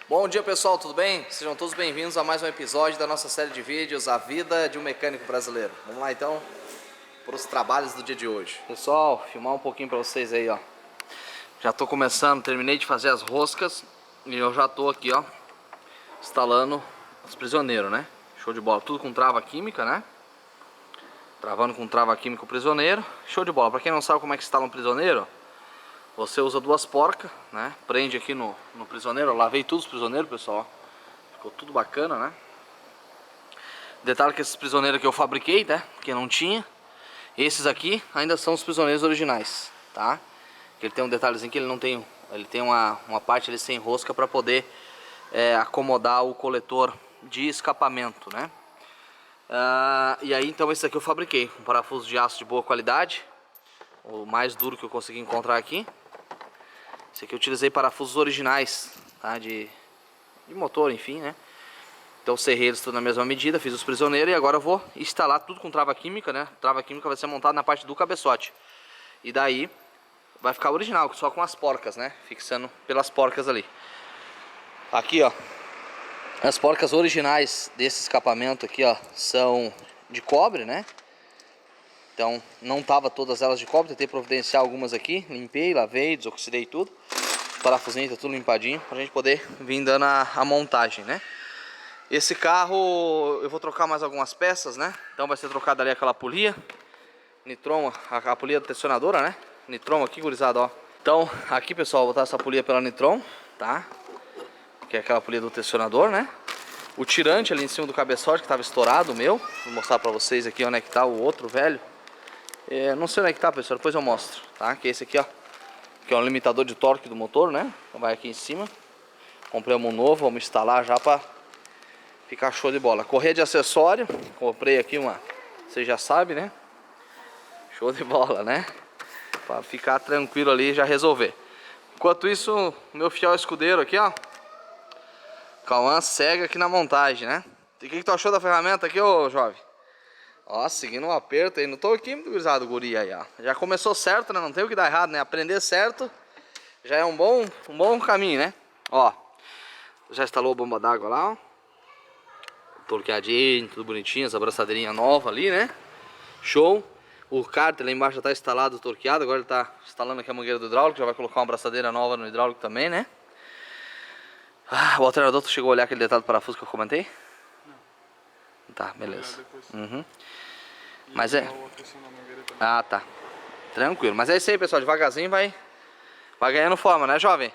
Bom dia pessoal, tudo bem? Sejam todos bem-vindos a mais um episódio da nossa série de vídeos A Vida de um Mecânico Brasileiro. Vamos lá então para os trabalhos do dia de hoje. Pessoal, filmar um pouquinho para vocês aí, ó. Já tô começando, terminei de fazer as roscas e eu já tô aqui, ó, instalando os prisioneiros, né? Show de bola, tudo com trava química, né? Travando com trava química o prisioneiro. Show de bola. Para quem não sabe como é que instala um prisioneiro, você usa duas porcas, né? Prende aqui no prisioneiro. Eu lavei tudo os prisioneiros, pessoal. Ficou tudo bacana, né? Detalhe que esses prisioneiros que eu fabriquei, né? Que não tinha. Esses aqui ainda são os prisioneiros originais, tá? Ele tem um detalhezinho que ele não tem. Ele tem uma parte ali sem rosca para poder acomodar o coletor de escapamento, né? E aí então esse aqui eu fabriquei. Um parafuso de aço de boa qualidade. O mais duro que eu consegui encontrar aqui. Esse aqui eu utilizei parafusos originais, tá? De motor, enfim, né? Então serrei eles tudo na mesma medida, fiz os prisioneiros e agora eu vou instalar tudo com trava química, né? Trava química vai ser montada na parte do cabeçote. E daí vai ficar original, só com as porcas, né? Fixando pelas porcas ali. Aqui, ó, as porcas originais desse escapamento aqui, ó, são de cobre, né? Então não tava todas elas de cobre, tentei providenciar algumas aqui, limpei, lavei, desoxidei tudo. O parafusinho tá tudo limpadinho pra gente poder vir dando a montagem, né? Esse carro eu vou trocar mais algumas peças, né? Então vai ser trocada ali aquela polia Nitron, a polia tensionadora, né? Nitron aqui, gurizada, ó. Então aqui, pessoal, vou botar essa polia pela Nitron, tá? Que é aquela polia do tensionador, né? O tirante ali em cima do cabeçote que tava estourado, o meu. Vou mostrar pra vocês aqui onde é que tá o outro velho. Não sei onde é que tá, pessoal, depois eu mostro, tá? Que é esse aqui, ó, que é um limitador de torque do motor, né? Então vai aqui em cima. Comprei um novo, vamos instalar já pra ficar show de bola. Correia de acessório, comprei aqui uma, vocês já sabem, né? Show de bola, né? Pra ficar tranquilo ali e já resolver. Enquanto isso, o meu fiel escudeiro aqui, ó, Cauã, segue aqui na montagem, né? E o que tu achou da ferramenta aqui, ô jovem? Ó, seguindo um aperto aí, não tô aqui muito gurizado, guri aí, ó. Já começou certo, né? Não tem o que dar errado, né? Aprender certo já é um bom caminho, né? Ó, já instalou a bomba d'água lá, ó. Torqueadinho, tudo bonitinho, essa abraçadeirinha nova ali, né? Show. O cárter lá embaixo já tá instalado, torqueado. Agora ele tá instalando aqui a mangueira do hidráulico. Já vai colocar uma abraçadeira nova no hidráulico também, né? O alternador, tu chegou a olhar aquele detalhe do parafuso que eu comentei? Não. Tá, beleza. Uhum. Mas é... Ah, tá. Tranquilo. Mas é isso aí, pessoal. Devagarzinho vai ganhando forma, né, jovem?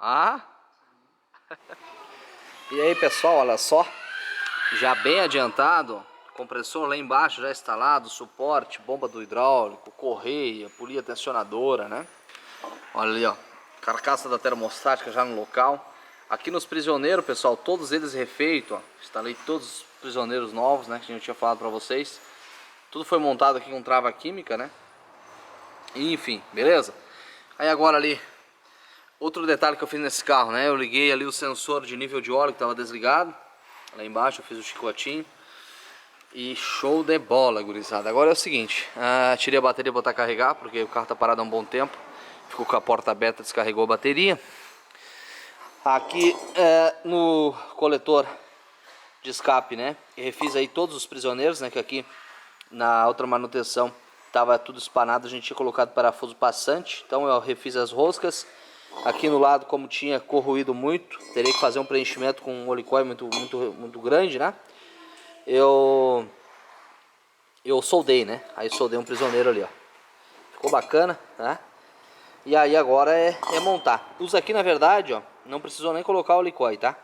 Ah. E aí, pessoal, olha só. Já bem adiantado. Compressor lá embaixo já instalado. Suporte, bomba do hidráulico, correia, polia tensionadora, né? Olha ali, ó. Carcaça da termostática já no local. Aqui nos prisioneiros, pessoal, todos eles refeitos, ó. Instalei todos os prisioneiros novos, né? Que eu tinha falado pra vocês. Tudo foi montado aqui com trava química, né? Enfim, beleza? Aí agora ali, outro detalhe que eu fiz nesse carro, né? Eu liguei ali o sensor de nível de óleo que estava desligado. Lá embaixo eu fiz o chicotinho. E show de bola, gurizada. Agora é o seguinte, tirei a bateria para botar a carregar, porque o carro tá parado há um bom tempo. Ficou com a porta aberta, descarregou a bateria. Aqui no coletor de escape, né? Eu refiz aí todos os prisioneiros, né? Que aqui na outra manutenção tava tudo espanado, a gente tinha colocado parafuso passante. Então eu refiz as roscas. Aqui no lado, como tinha corroído muito, teria que fazer um preenchimento com um olicói muito grande, né? Eu soldei, né? Aí soldei um prisioneiro ali, ó. Ficou bacana, né? E aí agora é montar. Os aqui, na verdade, ó, não precisou nem colocar o olicói, tá?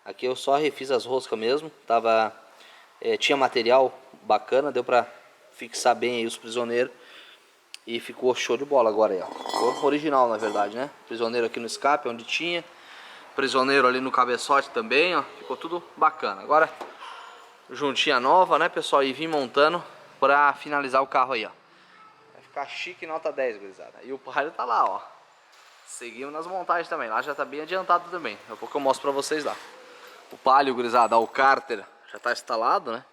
Aqui eu só refiz as roscas mesmo. Tinha material bacana, deu pra fixar bem aí os prisioneiros. E ficou show de bola agora aí, ó. Ficou original, na verdade, né? Prisioneiro aqui no escape, onde tinha. Prisioneiro ali no cabeçote também, ó. Ficou tudo bacana. Agora, juntinha nova, né, pessoal? E vim montando pra finalizar o carro aí, ó. Vai ficar chique, nota 10, gurizada. E o Palio tá lá, ó. Seguimos nas montagens também. Lá já tá bem adiantado também. Daqui a pouco eu mostro pra vocês lá. O Palio, gurizada, ó, o cárter já tá instalado, né?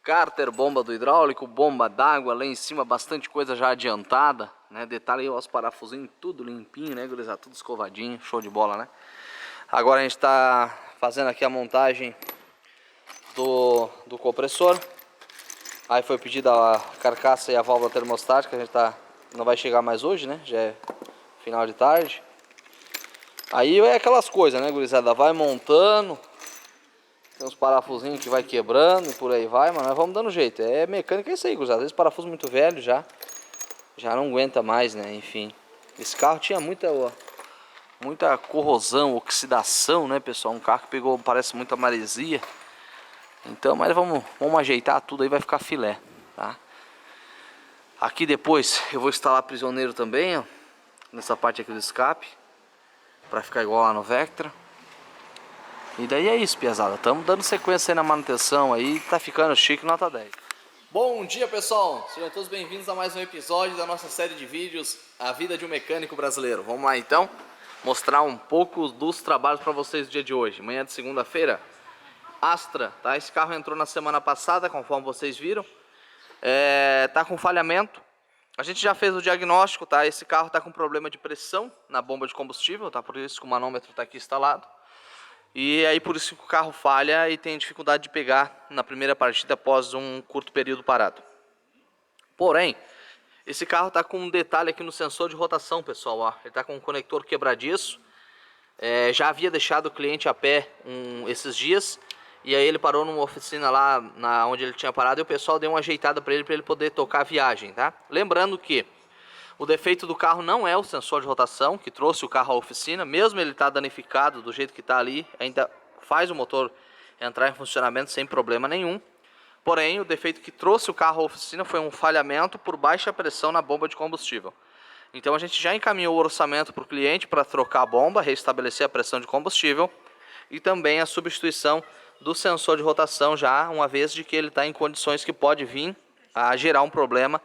Cárter, bomba do hidráulico, bomba d'água, lá em cima bastante coisa já adiantada, né? Detalhe aí, ó, os parafusinhos tudo limpinho, né, gurizada? Tudo escovadinho, show de bola, né? Agora a gente está fazendo aqui a montagem do compressor. Aí foi pedida a carcaça e a válvula termostática. A gente não vai chegar mais hoje, né? Já é final de tarde. Aí é aquelas coisas, né, gurizada? Vai montando, tem uns parafusinhos que vai quebrando e por aí vai, mas nós vamos dando jeito. É mecânica, é isso aí, gurizada. Às vezes parafuso muito velho já não aguenta mais, né? Enfim, esse carro tinha muita corrosão, oxidação, né, pessoal? Um carro que pegou, parece, muita maresia. Então, mas vamos ajeitar tudo aí, vai ficar filé, tá? Aqui depois eu vou instalar prisioneiro também, ó, nessa parte aqui do escape, pra ficar igual lá no Vectra. E daí é isso, piazada. Estamos dando sequência aí na manutenção aí, tá ficando chique, nota 10. Bom dia, pessoal! Sejam todos bem-vindos a mais um episódio da nossa série de vídeos A Vida de um Mecânico Brasileiro. Vamos lá então, mostrar um pouco dos trabalhos para vocês do dia de hoje. Manhã de segunda-feira, Astra, tá? Esse carro entrou na semana passada, conforme vocês viram. Tá com falhamento. A gente já fez o diagnóstico, tá? Esse carro tá com problema de pressão na bomba de combustível, tá? Por isso que o manômetro tá aqui instalado. E aí por isso que o carro falha e tem dificuldade de pegar na primeira partida após um curto período parado. Porém, esse carro tá com um detalhe aqui no sensor de rotação, pessoal, ó. Ele tá com um conector quebradiço. Já havia deixado o cliente a pé esses dias. E aí ele parou numa oficina lá onde ele tinha parado e o pessoal deu uma ajeitada para ele poder tocar a viagem, tá? Lembrando que o defeito do carro não é o sensor de rotação que trouxe o carro à oficina. Mesmo ele tá danificado do jeito que está ali, ainda faz o motor entrar em funcionamento sem problema nenhum. Porém, o defeito que trouxe o carro à oficina foi um falhamento por baixa pressão na bomba de combustível. Então a gente já encaminhou o orçamento para o cliente para trocar a bomba, restabelecer a pressão de combustível e também a substituição do sensor de rotação, já uma vez de que ele está em condições que pode vir a gerar um problema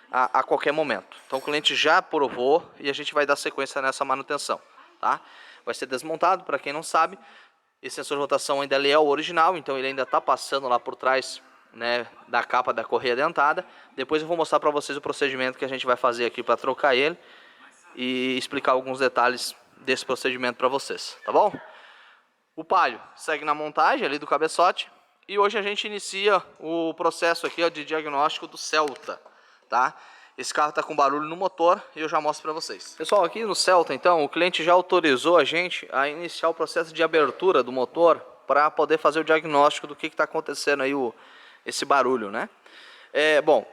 a qualquer momento. Então o cliente já aprovou e a gente vai dar sequência nessa manutenção, tá? Vai ser desmontado, para quem não sabe, esse sensor de rotação ainda é o original, então ele ainda está passando lá por trás, né, da capa da correia dentada. Depois eu vou mostrar para vocês o procedimento que a gente vai fazer aqui para trocar ele e explicar alguns detalhes desse procedimento para vocês, tá bom? O Palio segue na montagem ali do cabeçote e hoje a gente inicia o processo aqui, ó, de diagnóstico do Celta, tá? Esse carro está com barulho no motor e eu já mostro para vocês. Pessoal, aqui no Celta então, o cliente já autorizou a gente a iniciar o processo de abertura do motor para poder fazer o diagnóstico do que está acontecendo aí, esse barulho, né? Bom,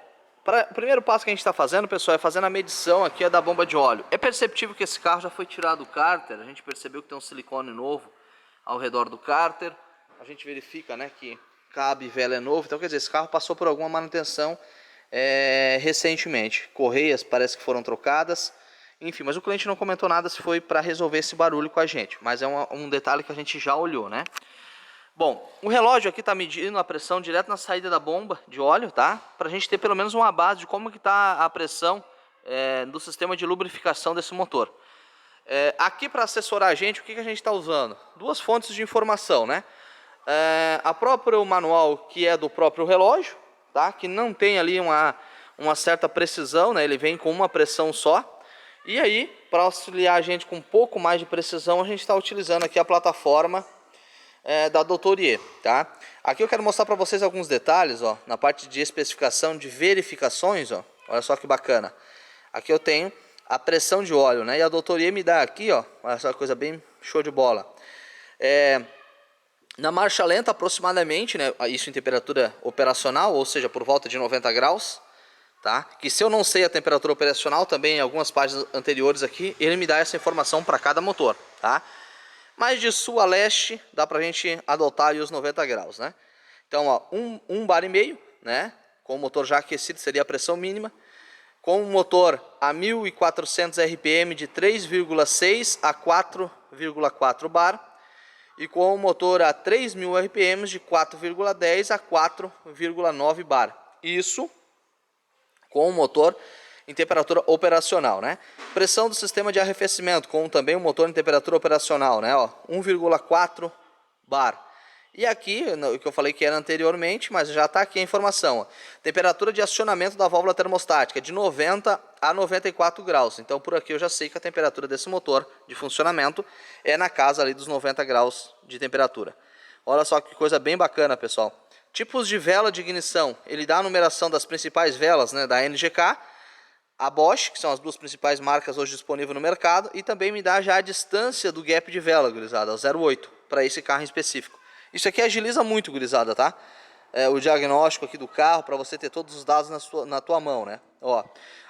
o primeiro passo que a gente está fazendo, pessoal, é fazendo a medição aqui da bomba de óleo. É perceptível que esse carro já foi tirado do cárter, a gente percebeu que tem um silicone novo ao redor do cárter. A gente verifica, né, que cabo e vela é novo, então quer dizer, esse carro passou por alguma manutenção recentemente. Correias parece que foram trocadas, enfim, mas o cliente não comentou nada se foi para resolver esse barulho com a gente, mas é um detalhe que a gente já olhou, né? Bom, o relógio aqui está medindo a pressão direto na saída da bomba de óleo, tá? Para a gente ter pelo menos uma base de como que está a pressão do sistema de lubrificação desse motor. Aqui para assessorar a gente, o que a gente está usando? Duas fontes de informação, né? A própria manual, que é do próprio relógio, tá? Que não tem ali uma certa precisão, né? Ele vem com uma pressão só. E aí, para auxiliar a gente com um pouco mais de precisão, a gente está utilizando aqui a plataforma da Doutorier, tá? Aqui eu quero mostrar para vocês alguns detalhes, ó, na parte de especificação de verificações, ó. Olha só que bacana. Aqui eu tenho a pressão de óleo, né? E a Doutorier me dá aqui, ó, olha só, coisa bem show de bola. Na marcha lenta, aproximadamente, né? Isso em temperatura operacional, ou seja, por volta de 90 graus, tá? Que se eu não sei a temperatura operacional, também em algumas páginas anteriores aqui, ele me dá essa informação para cada motor, tá? Mas de sul a leste, dá pra gente adotar aí os 90 graus, né? Então, ó, 1,5 bar, né? Com o motor já aquecido, seria a pressão mínima. Com o motor a 1.400 RPM de 3,6 a 4,4 bar. E com o motor a 3.000 RPM de 4,10 a 4,9 bar. Isso com o motor em temperatura operacional, né? Pressão do sistema de arrefecimento com também o motor em temperatura operacional, né? Ó, 1,4 bar. E aqui, o que eu falei que era anteriormente, mas já está aqui a informação. Ó. Temperatura de acionamento da válvula termostática de 90 a 94 graus. Então por aqui eu já sei que a temperatura desse motor de funcionamento é na casa ali dos 90 graus de temperatura. Olha só que coisa bem bacana, pessoal. Tipos de vela de ignição. Ele dá a numeração das principais velas, né, da NGK, a Bosch, que são as duas principais marcas hoje disponíveis no mercado, e também me dá já a distância do gap de vela, gurizada, 0,8, para esse carro em específico. Isso aqui agiliza muito, gurizada, tá? O diagnóstico aqui do carro, para você ter todos os dados na tua mão, né? Ó,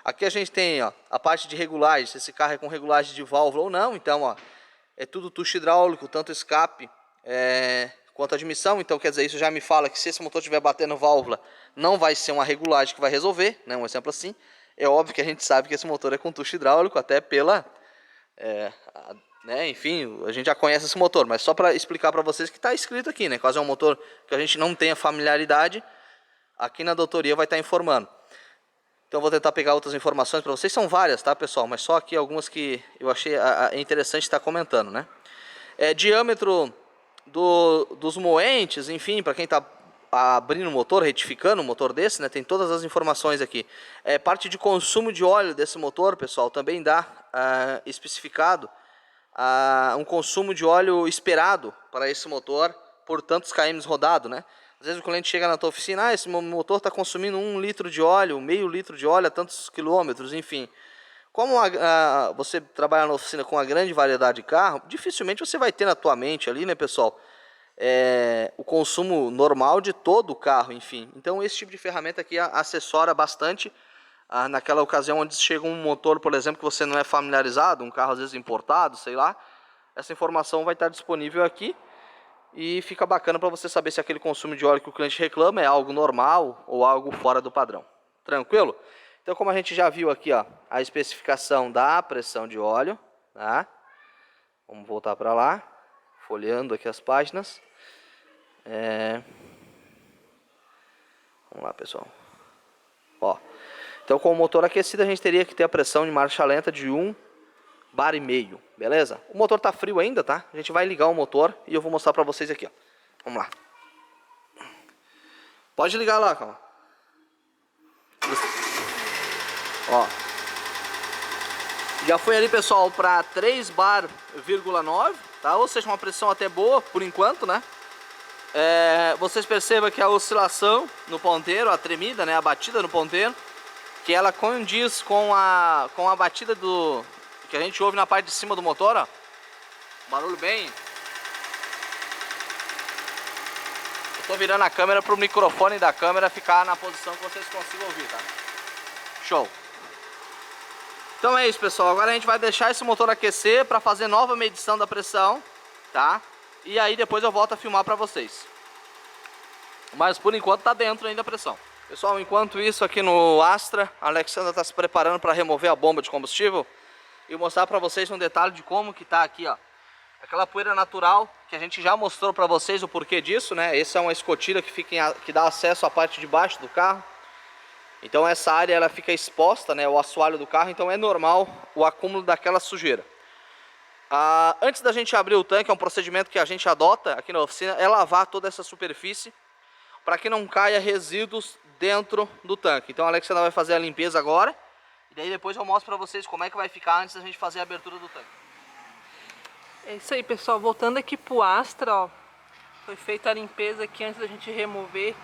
aqui a gente tem, ó, a parte de regulagem, se esse carro é com regulagem de válvula ou não. Então, ó, é tudo tucho hidráulico, tanto escape quanto admissão. Então, quer dizer, isso já me fala que se esse motor estiver batendo válvula, não vai ser uma regulagem que vai resolver, né? Um exemplo assim. É óbvio que a gente sabe que esse motor é com tucho hidráulico, até pela... né, enfim, a gente já conhece esse motor, mas só para explicar para vocês que está escrito aqui, né? Caso é um motor que a gente não tenha familiaridade, aqui na doutoria vai estar informando. Então vou tentar pegar outras informações para vocês, são várias, tá, pessoal? Mas só aqui algumas que eu achei interessante estar comentando, né? Diâmetro dos moentes, enfim, para quem está abrindo o motor, retificando um motor desse, né? Tem todas as informações aqui. Parte de consumo de óleo desse motor, pessoal, também dá especificado um consumo de óleo esperado para esse motor por tantos km rodado, né? Às vezes o cliente chega na tua oficina, esse motor está consumindo 1 litro de óleo, meio litro de óleo a tantos quilômetros, enfim. Como você trabalha na oficina com uma grande variedade de carro, dificilmente você vai ter na tua mente ali, né, pessoal, o consumo normal de todo o carro, enfim. Então esse tipo de ferramenta aqui assessora bastante naquela ocasião onde chega um motor, por exemplo, que você não é familiarizado, um carro às vezes importado, sei lá. Essa informação vai estar disponível aqui e fica bacana para você saber se aquele consumo de óleo que o cliente reclama é algo normal ou algo fora do padrão. Tranquilo? Então, como a gente já viu aqui, ó, a especificação da pressão de óleo, tá? Vamos voltar para lá, folheando aqui as páginas. Vamos lá, pessoal. Ó, então, com o motor aquecido, a gente teria que ter a pressão de marcha lenta de 1,5 bar, beleza? O motor tá frio ainda, tá? A gente vai ligar o motor e eu vou mostrar para vocês aqui, ó. Vamos lá. Pode ligar lá, calma. Ó, já foi ali, pessoal, para 3 bar, 9, tá? Ou seja, uma pressão até boa por enquanto, né? Vocês percebam que a oscilação no ponteiro, a tremida, né, a batida no ponteiro, que ela condiz com a batida que a gente ouve na parte de cima do motor, ó. Barulho bem. Eu tô virando a câmera para o microfone da câmera ficar na posição que vocês consigam ouvir, tá? Show. Então é isso, pessoal. Agora a gente vai deixar esse motor aquecer para fazer nova medição da pressão, tá? E aí depois eu volto a filmar para vocês. Mas por enquanto tá dentro ainda a pressão. Pessoal, enquanto isso aqui no Astra, a Alexandra está se preparando para remover a bomba de combustível e mostrar para vocês um detalhe de como que tá aqui, ó. Aquela poeira natural que a gente já mostrou para vocês o porquê disso, né? Essa é uma escotilha que dá acesso à parte de baixo do carro. Então essa área ela fica exposta, né, o assoalho do carro, então é normal o acúmulo daquela sujeira. Antes da gente abrir o tanque, é um procedimento que a gente adota aqui na oficina, é lavar toda essa superfície para que não caia resíduos dentro do tanque. Então a Alexandra vai fazer a limpeza agora e daí depois eu mostro para vocês como é que vai ficar antes da gente fazer a abertura do tanque. É isso aí, pessoal, voltando aqui pro Astra, ó, foi feita a limpeza aqui antes da gente remover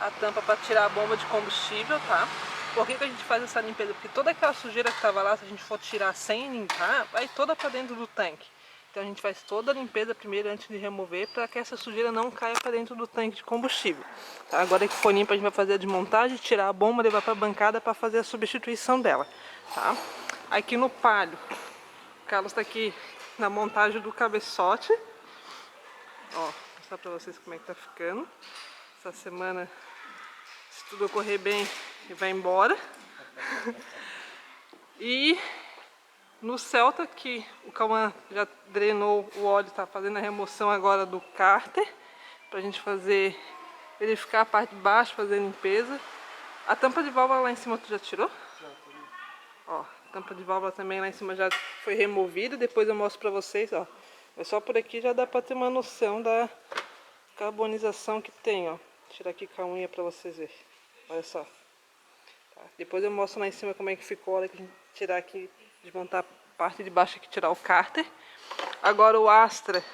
a tampa para tirar a bomba de combustível, tá? Por que a gente faz essa limpeza? Porque toda aquela sujeira que estava lá, se a gente for tirar sem limpar, vai toda para dentro do tanque. Então a gente faz toda a limpeza primeiro antes de remover, para que essa sujeira não caia para dentro do tanque de combustível. Tá? Agora que for limpa, a gente vai fazer a desmontagem, tirar a bomba, levar para a bancada para fazer a substituição dela, tá? Aqui no palio, o Carlos está aqui na montagem do cabeçote. Ó, vou mostrar para vocês como é que tá ficando. Essa semana, se tudo ocorrer bem, ele vai embora. E no Celta, que o Cauã já drenou o óleo, tá fazendo a remoção agora do cárter, pra gente verificar a parte de baixo, fazer a limpeza. A tampa de válvula lá em cima tu já tirou? Já, tirei. Ó, a tampa de válvula também lá em cima já foi removida, depois eu mostro pra vocês, ó. É só por aqui já dá pra ter uma noção carbonização que tem, ó. Vou tirar aqui com a unha pra vocês verem. Olha só. Tá? Depois eu mostro lá em cima como é que ficou. Olha que a gente tirar aqui, desmontar a parte de baixo aqui, tirar o cárter. Agora o Astra,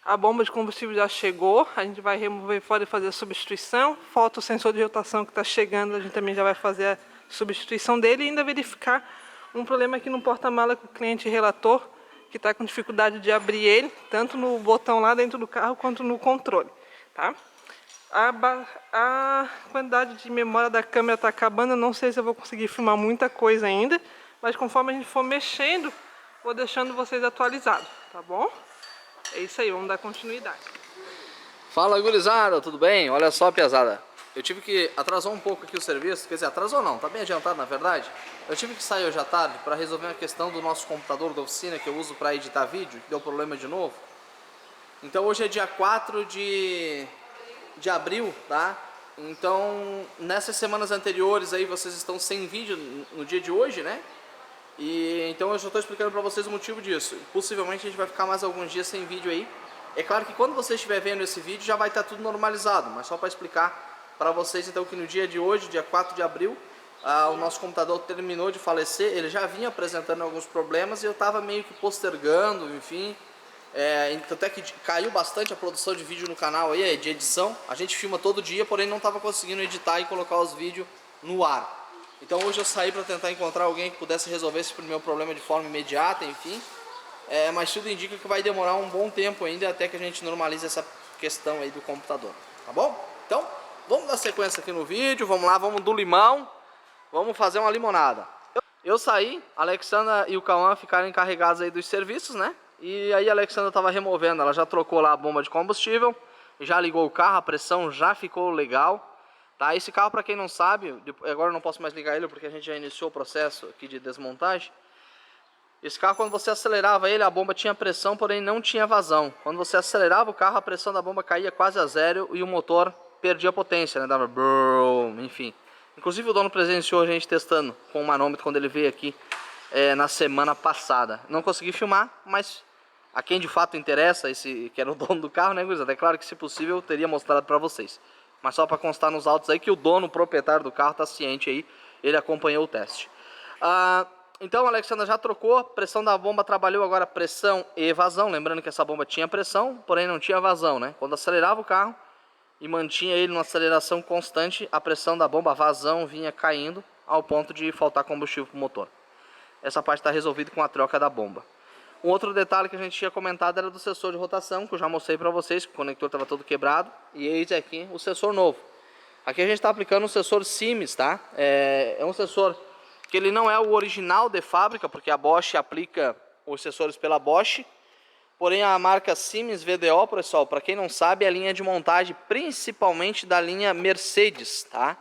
a bomba de combustível já chegou. A gente vai remover fora e fazer a substituição. Falta o sensor de rotação que está chegando. A gente também já vai fazer a substituição dele e ainda verificar um problema aqui no porta-mala que o cliente relatou, que está com dificuldade de abrir ele, tanto no botão lá dentro do carro quanto no controle, tá? A quantidade de memória da câmera está acabando, eu não sei se eu vou conseguir filmar muita coisa ainda, mas conforme a gente for mexendo, vou deixando vocês atualizados, tá bom? É isso aí, vamos dar continuidade. Fala, gurizada, tudo bem? Olha só, piazada, eu tive que atrasar um pouco aqui o serviço, quer dizer, atrasou não, tá bem adiantado na verdade. Eu tive que sair hoje à tarde para resolver uma questão do nosso computador da oficina que eu uso para editar vídeo, que deu problema de novo. Então hoje é dia 4 de abril, tá? Então nessas semanas anteriores aí vocês estão sem vídeo no dia de hoje, né? E então eu já estou explicando para vocês o motivo disso. Possivelmente a gente vai ficar mais alguns dias sem vídeo aí. É claro que quando você estiver vendo esse vídeo já vai estar tudo normalizado, mas só para explicar para vocês então que no dia de hoje, dia 4 de abril, o nosso computador terminou de falecer. Ele já vinha apresentando alguns problemas e eu estava meio que postergando, enfim. Até que caiu bastante a produção de vídeo no canal aí, de edição. A gente filma todo dia, porém não estava conseguindo editar e colocar os vídeos no ar. Então hoje eu saí para tentar encontrar alguém que pudesse resolver esse meu problema de forma imediata, enfim. Mas tudo indica que vai demorar um bom tempo ainda até que a gente normalize essa questão aí do computador, tá bom? Então, vamos dar sequência aqui no vídeo, vamos lá, vamos do limão, vamos fazer uma limonada. Eu saí, a Alexandra e o Cauã ficaram encarregados aí dos serviços, né? E aí a Alexandra estava removendo, ela já trocou lá a bomba de combustível, já ligou o carro, a pressão já ficou legal. Tá, esse carro, para quem não sabe, agora eu não posso mais ligar ele porque a gente já iniciou o processo aqui de desmontagem. Esse carro, quando você acelerava ele, a bomba tinha pressão, porém não tinha vazão. Quando você acelerava o carro, a pressão da bomba caía quase a zero e o motor perdia potência, né? Dava brum, enfim. Inclusive o dono presenciou a gente testando com o manômetro quando ele veio aqui na semana passada. Não consegui filmar, mas a quem de fato interessa, esse que era o dono do carro, né, gurizada? É claro que, se possível, eu teria mostrado para vocês. Mas só para constar nos autos aí que o dono, o proprietário do carro, está ciente aí. Ele acompanhou o teste. Então a Alexandra já trocou. A pressão da bomba trabalhou agora pressão e vazão. Lembrando que essa bomba tinha pressão, porém não tinha vazão, né? Quando acelerava o carro e mantinha ele numa aceleração constante, a pressão da bomba, a vazão, vinha caindo ao ponto de faltar combustível para o motor. Essa parte está resolvida com a troca da bomba. Um outro detalhe que a gente tinha comentado era do sensor de rotação, que eu já mostrei para vocês, que o conector estava todo quebrado. E eis aqui o sensor novo. Aqui a gente está aplicando um sensor Siemens, tá? É um sensor que ele não é o original de fábrica, porque a Bosch aplica os sensores pela Bosch. Porém a marca Siemens VDO, pessoal, para quem não sabe, é a linha de montagem principalmente da linha Mercedes, tá?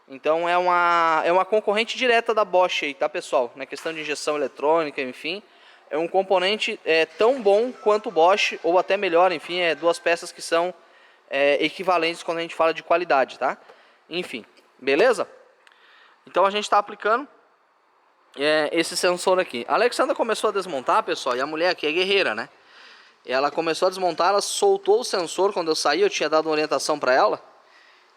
Então é uma concorrente direta da Bosch aí, tá, pessoal? Na questão de injeção eletrônica, enfim. É um componente tão bom quanto o Bosch, ou até melhor, enfim, duas peças que são equivalentes quando a gente fala de qualidade, tá? Enfim, beleza? Então a gente está aplicando esse sensor aqui. A Alexandra começou a desmontar, pessoal, e a mulher aqui é guerreira, né? Ela começou a desmontar, ela soltou o sensor quando eu saí, eu tinha dado uma orientação para ela.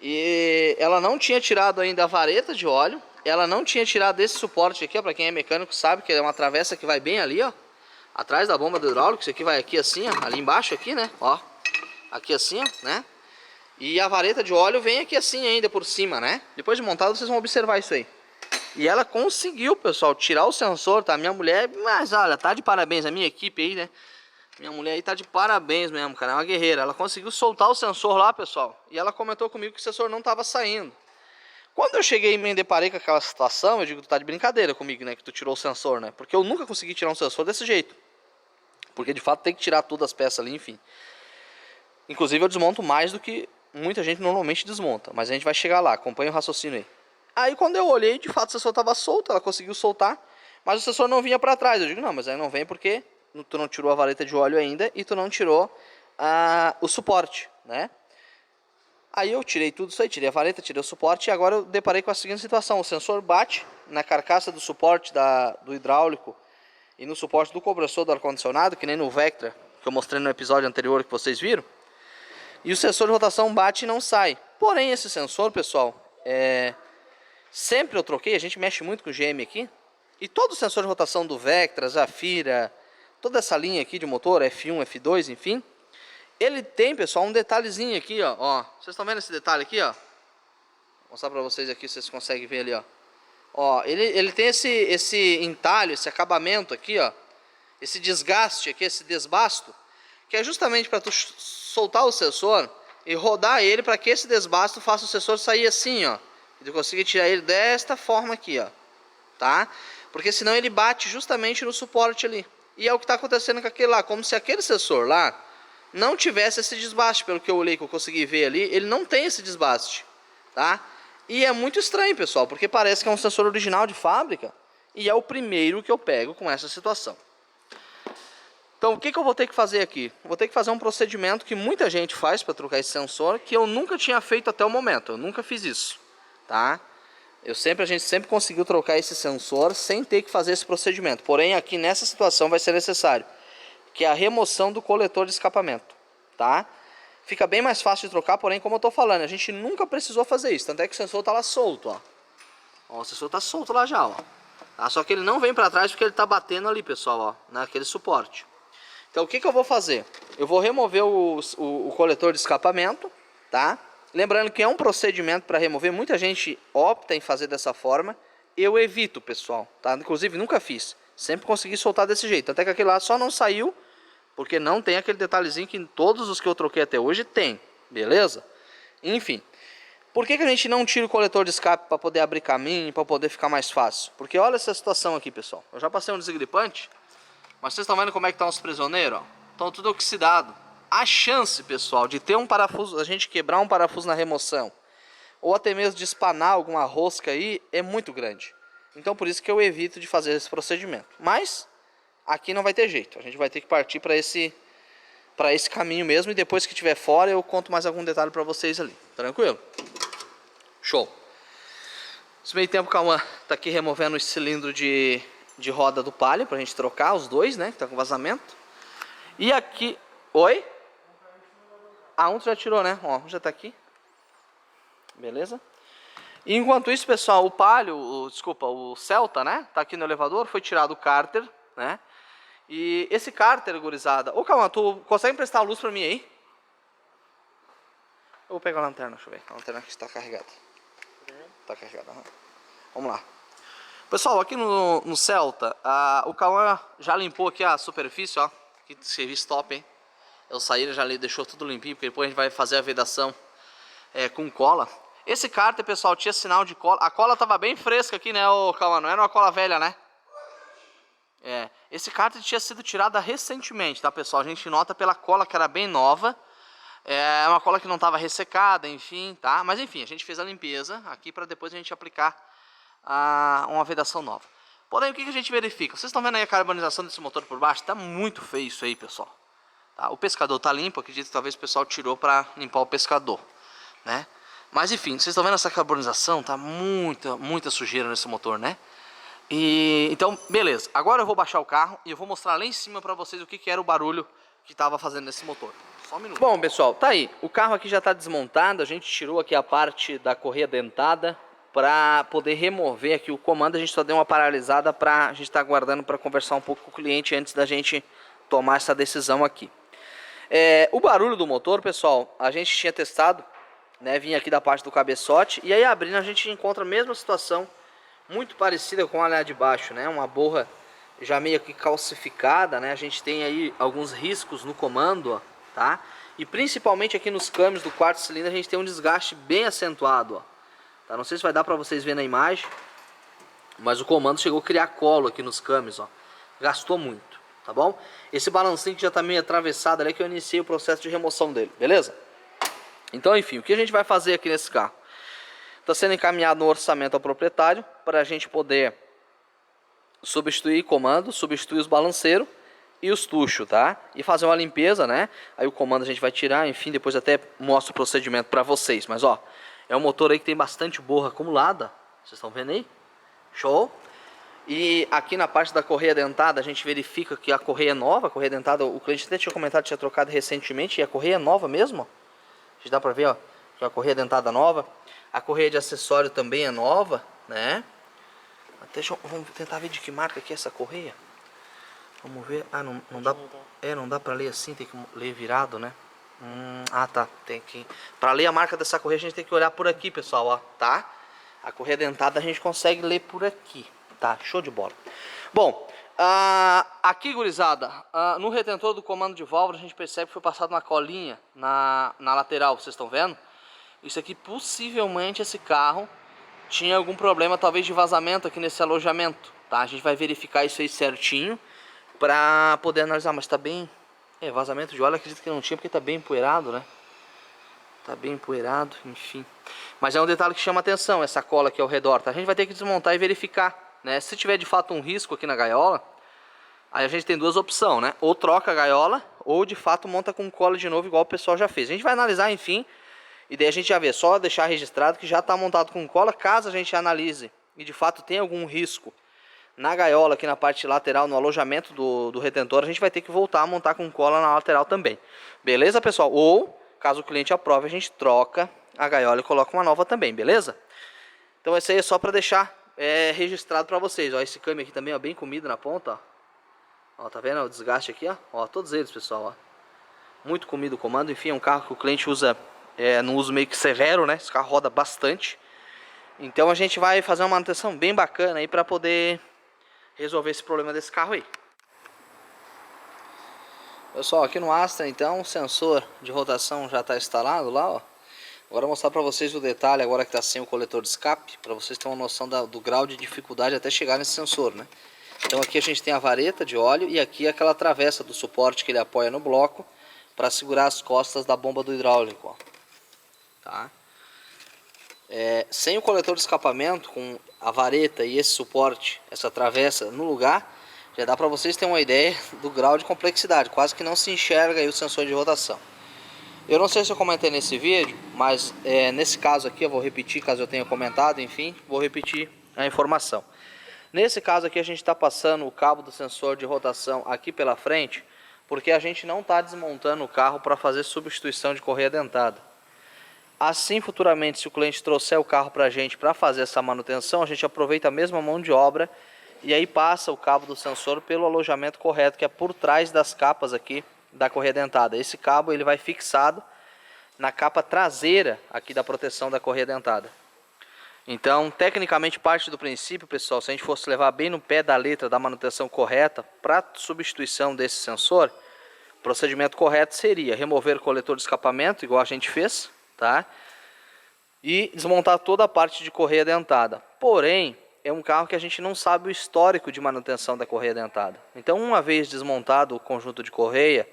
E ela não tinha tirado ainda a vareta de óleo, ela não tinha tirado esse suporte aqui, ó, para quem é mecânico sabe que é uma travessa que vai bem ali, ó. Atrás da bomba do hidráulico, isso aqui vai aqui assim, ó, ali embaixo aqui, né, ó. Aqui assim, ó, né. E a vareta de óleo vem aqui assim ainda por cima, né. Depois de montado vocês vão observar isso aí. E ela conseguiu, pessoal, tirar o sensor, tá. Minha mulher, mas olha, tá de parabéns, a minha equipe aí, né. Minha mulher aí tá de parabéns mesmo, cara, é uma guerreira. Ela conseguiu soltar o sensor lá, pessoal. E ela comentou comigo que o sensor não tava saindo. Quando eu cheguei e me deparei com aquela situação, eu digo, tu tá de brincadeira comigo, né, que tu tirou o sensor, né. Porque eu nunca consegui tirar um sensor desse jeito. Porque de fato tem que tirar todas as peças ali, enfim. Inclusive eu desmonto mais do que muita gente normalmente desmonta. Mas a gente vai chegar lá, acompanha o raciocínio aí. Aí quando eu olhei, de fato o sensor estava solto, ela conseguiu soltar. Mas o sensor não vinha para trás. Eu digo, não, mas aí não vem porque tu não tirou a vareta de óleo ainda e tu não tirou o suporte, né? Aí eu tirei tudo isso aí, tirei a vareta, tirei o suporte. E agora eu deparei com a seguinte situação. O sensor bate na carcaça do suporte do hidráulico e no suporte do compressor do ar-condicionado, que nem no Vectra, que eu mostrei no episódio anterior que vocês viram. e o sensor de rotação bate e não sai. Porém, esse sensor, pessoal, sempre eu troquei, a gente mexe muito com o GM aqui, e todo o sensor de rotação do Vectra, Zafira, toda essa linha aqui de motor, F1, F2, enfim, ele tem, pessoal, um detalhezinho aqui, ó. Vocês estão vendo esse detalhe aqui, ó? Vou mostrar pra vocês aqui, vocês conseguem ver ali, ó. Ó, ele tem esse entalho, esse acabamento aqui, ó. Esse desgaste aqui, esse desbasto, que é justamente para tu soltar o sensor e rodar ele para que esse desbasto faça o sensor sair assim, ó. E tu consiga tirar ele desta forma aqui, ó. Tá? Porque senão ele bate justamente no suporte ali. E é o que está acontecendo com aquele lá, como se aquele sensor lá não tivesse esse desbaste, pelo que eu olhei, que eu consegui ver ali, ele não tem esse desbaste, tá? E é muito estranho, pessoal, porque parece que é um sensor original de fábrica e é o primeiro que eu pego com essa situação. Então o que eu vou ter que fazer aqui? Vou ter que fazer um procedimento que muita gente faz para trocar esse sensor, que eu nunca tinha feito até o momento, eu nunca fiz isso, tá? A gente sempre conseguiu trocar esse sensor sem ter que fazer esse procedimento. Porém, aqui nessa situação vai ser necessário, que é a remoção do coletor de escapamento, tá? Fica bem mais fácil de trocar, porém, como eu tô falando, a gente nunca precisou fazer isso. Tanto é que o sensor tá lá solto, ó. Ó, o sensor tá solto lá já, ó. Tá? Só que ele não vem para trás porque ele tá batendo ali, pessoal, ó, naquele suporte. Então, o que eu vou fazer? Eu vou remover o coletor de escapamento, tá? Lembrando que é um procedimento para remover, muita gente opta em fazer dessa forma. Eu evito, pessoal, tá? Inclusive nunca fiz, sempre consegui soltar desse jeito. Até que aquele lá só não saiu, porque não tem aquele detalhezinho que todos os que eu troquei até hoje tem, beleza? Enfim, por que a gente não tira o coletor de escape para poder abrir caminho, para poder ficar mais fácil? Porque olha essa situação aqui, pessoal. Eu já passei um desgripante, mas vocês estão vendo como é que estão os prisioneiros, ó? Estão tudo oxidado. A chance, pessoal, de ter um parafuso, a gente quebrar um parafuso na remoção, ou até mesmo de espanar alguma rosca aí, é muito grande. Então por isso que eu evito de fazer esse procedimento. Mas aqui não vai ter jeito, a gente vai ter que partir para esse caminho mesmo, e depois que estiver fora eu conto mais algum detalhe para vocês ali. Tranquilo? Show! Nesse meio tempo o Cauã tá aqui removendo o cilindro de roda do Palio pra gente trocar os dois, né, que tá com vazamento. E aqui... Oi? Ah, um já tirou, né? Ó, já tá aqui. Beleza? E enquanto isso, pessoal, o Palio, o Celta, né? Tá aqui no elevador, foi tirado o cárter, né? E esse cárter, gurizada... Ô, calma, tu consegue emprestar a luz pra mim aí? Eu vou pegar a lanterna, deixa eu ver. A lanterna aqui está carregada. Tá carregada, uhum. Vamos lá. Pessoal, aqui no Celta, o Cauã já limpou aqui a superfície, ó. Que serviço top, hein? Eu saí, ele já deixou tudo limpinho, porque depois a gente vai fazer a vedação com cola. Esse cárter, pessoal, tinha sinal de cola. A cola tava bem fresca aqui, né, ô Cauã? Não era uma cola velha, né? Esse cárter tinha sido tirado recentemente, tá, pessoal? A gente nota pela cola que era bem nova. É uma cola que não estava ressecada, enfim, tá? Mas enfim, a gente fez a limpeza aqui para depois a gente aplicar uma vedação nova. Porém, o que a gente verifica? Vocês estão vendo aí a carbonização desse motor por baixo? Tá muito feio isso aí, pessoal. Tá? O pescador tá limpo, acredito que talvez o pessoal tirou para limpar o pescador, né? Mas enfim, vocês estão vendo essa carbonização? Tá muita sujeira nesse motor, né? Então, beleza. Agora eu vou baixar o carro e eu vou mostrar lá em cima para vocês o que era o barulho que estava fazendo nesse motor. Só um minuto. Bom, pessoal, tá aí. O carro aqui já está desmontado. A gente tirou aqui a parte da correia dentada para poder remover aqui o comando. A gente só deu uma paralisada para a gente estar aguardando para conversar um pouco com o cliente antes da gente tomar essa decisão aqui. O barulho do motor, pessoal, a gente tinha testado, né? Vinha aqui da parte do cabeçote e aí abrindo a gente encontra a mesma situação, muito parecida com a lá de baixo, né? Uma borra já meio que calcificada, né? A gente tem aí alguns riscos no comando, ó, tá? E principalmente aqui nos câmbios do quarto cilindro a gente tem um desgaste bem acentuado, ó. Tá? Não sei se vai dar para vocês verem na imagem, mas o comando chegou a criar colo aqui nos câmbios, ó. Gastou muito, tá bom? Esse balancinho que já tá meio atravessado ali, que eu iniciei o processo de remoção dele, beleza? Então, enfim, o que a gente vai fazer aqui nesse carro? Está sendo encaminhado no orçamento ao proprietário para a gente poder substituir comando, substituir os balanceiros e os tuchos, tá? E fazer uma limpeza, né? Aí o comando a gente vai tirar, enfim, depois até mostro o procedimento para vocês. Mas ó, é um motor aí que tem bastante borra acumulada, vocês estão vendo aí? Show! E aqui na parte da correia dentada a gente verifica que a correia é nova, a correia dentada, o cliente até tinha comentado que tinha trocado recentemente, e a correia é nova mesmo, ó. gente dá pra ver, ó, que a correia dentada nova. A correia de acessório também é nova, né? Vamos tentar ver de que marca que é essa correia. Vamos ver. Ah, não dá. Não dá pra ler assim, tem que ler virado, né? Tá. Tem que. Pra ler a marca dessa correia a gente tem que olhar por aqui, pessoal, ó, tá? A correia dentada a gente consegue ler por aqui, tá? Show de bola. Bom, aqui, gurizada, no retentor do comando de válvula a gente percebe que foi passado uma colinha na lateral, vocês estão vendo? Isso aqui, possivelmente, esse carro tinha algum problema, talvez de vazamento aqui nesse alojamento, tá? A gente vai verificar isso aí certinho pra poder analisar, mas tá bem... vazamento de óleo acredito que não tinha, porque tá bem empoeirado, né? Tá bem empoeirado, enfim. Mas é um detalhe que chama atenção, essa cola aqui ao redor, tá? A gente vai ter que desmontar e verificar, né? Se tiver de fato um risco aqui na gaiola, aí a gente tem duas opções, né? Ou troca a gaiola, ou de fato monta com cola de novo, igual o pessoal já fez. A gente vai analisar, enfim, e daí a gente já vê, só deixar registrado que já está montado com cola, caso a gente analise e de fato tem algum risco na gaiola aqui na parte lateral, no alojamento do retentor, a gente vai ter que voltar a montar com cola na lateral também. Beleza, pessoal? Ou, caso o cliente aprove, a gente troca a gaiola e coloca uma nova também, beleza? Então esse aí é só para deixar registrado para vocês. Ó, esse câmbio aqui também, ó, bem comido na ponta, ó. Ó, tá vendo o desgaste aqui, ó? Ó, todos eles, pessoal, ó. Muito comido o comando. Enfim, é um carro que o cliente usa no uso meio que severo, né? Esse carro roda bastante. Então a gente vai fazer uma manutenção bem bacana aí para poder resolver esse problema desse carro aí. Pessoal, aqui no Astra, então, o sensor de rotação já está instalado lá, ó. Agora eu vou mostrar para vocês o detalhe, agora que está sem o coletor de escape, para vocês terem uma noção do grau de dificuldade até chegar nesse sensor, né? Então aqui a gente tem a vareta de óleo e aqui aquela travessa do suporte que ele apoia no bloco para segurar as costas da bomba do hidráulico, ó. Tá? Sem o coletor de escapamento, com a vareta e esse suporte, essa travessa no lugar, já dá para vocês terem uma ideia do grau de complexidade, quase que não se enxerga aí o sensor de rotação. Eu não sei se eu comentei nesse vídeo, mas nesse caso aqui eu vou repetir, caso eu tenha comentado, enfim, vou repetir a informação. Nesse caso aqui a gente está passando o cabo do sensor de rotação aqui pela frente, porque a gente não está desmontando o carro para fazer substituição de correia dentada. Assim, futuramente, se o cliente trouxer o carro para a gente para fazer essa manutenção, a gente aproveita a mesma mão de obra e aí passa o cabo do sensor pelo alojamento correto, que é por trás das capas aqui da correia dentada. Esse cabo ele vai fixado na capa traseira aqui da proteção da correia dentada. Então, tecnicamente, parte do princípio, pessoal, se a gente fosse levar bem no pé da letra da manutenção correta para substituição desse sensor, o procedimento correto seria remover o coletor de escapamento, igual a gente fez, tá? E desmontar toda a parte de correia dentada. Porém, é um carro que a gente não sabe o histórico de manutenção da correia dentada. Então, uma vez desmontado o conjunto de correia,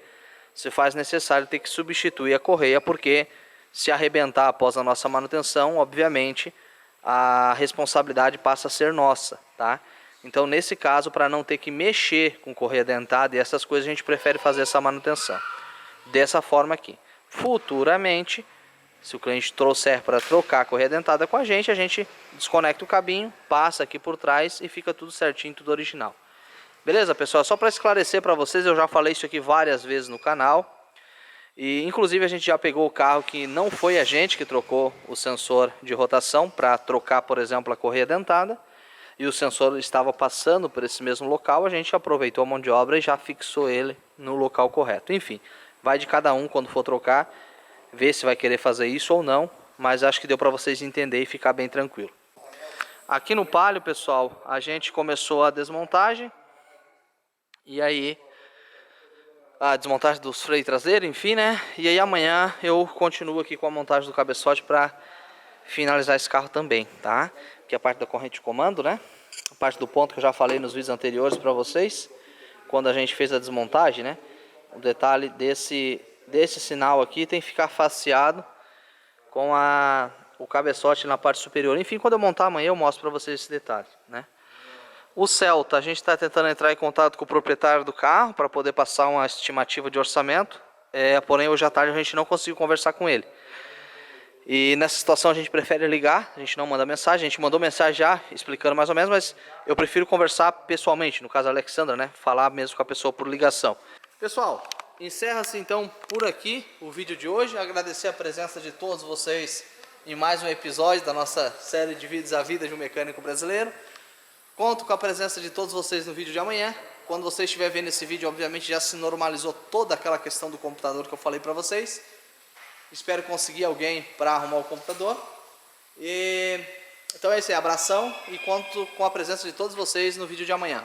se faz necessário ter que substituir a correia, porque se arrebentar após a nossa manutenção, obviamente, a responsabilidade passa a ser nossa, tá? Então, nesse caso, para não ter que mexer com correia dentada e essas coisas, a gente prefere fazer essa manutenção dessa forma aqui. Futuramente, se o cliente trouxer para trocar a correia dentada com a gente desconecta o cabinho, passa aqui por trás e fica tudo certinho, tudo original. Beleza, pessoal? Só para esclarecer para vocês, eu já falei isso aqui várias vezes no canal. E inclusive a gente já pegou o carro que não foi a gente que trocou o sensor de rotação para trocar, por exemplo, a correia dentada. E o sensor estava passando por esse mesmo local, a gente aproveitou a mão de obra e já fixou ele no local correto. Enfim, vai de cada um quando for trocar, ver se vai querer fazer isso ou não, mas acho que deu para vocês entenderem e ficar bem tranquilo. Aqui no Palio, pessoal, a gente começou a desmontagem, e aí a desmontagem dos freios traseiros, enfim, né? E aí amanhã eu continuo aqui com a montagem do cabeçote para finalizar esse carro também, tá? Que é a parte da corrente de comando, né? A parte do ponto que eu já falei nos vídeos anteriores para vocês, quando a gente fez a desmontagem, né? O detalhe desse sinal aqui tem que ficar faceado com o cabeçote na parte superior. Enfim, quando eu montar amanhã eu mostro para vocês esse detalhe, né? O Celta, a gente está tentando entrar em contato com o proprietário do carro para poder passar uma estimativa de orçamento, porém hoje à tarde a gente não conseguiu conversar com ele. E nessa situação a gente prefere ligar, a gente não manda mensagem, a gente mandou mensagem já explicando mais ou menos, mas eu prefiro conversar pessoalmente, no caso a Alexandra, né? Falar mesmo com a pessoa por ligação. Pessoal, encerra-se então por aqui o vídeo de hoje. Agradecer a presença de todos vocês em mais um episódio da nossa série de vídeos A Vida de um Mecânico Brasileiro. Conto com a presença de todos vocês no vídeo de amanhã. Quando você estiver vendo esse vídeo, obviamente já se normalizou toda aquela questão do computador que eu falei para vocês. Espero conseguir alguém para arrumar o computador. Então é isso aí, abração e conto com a presença de todos vocês no vídeo de amanhã.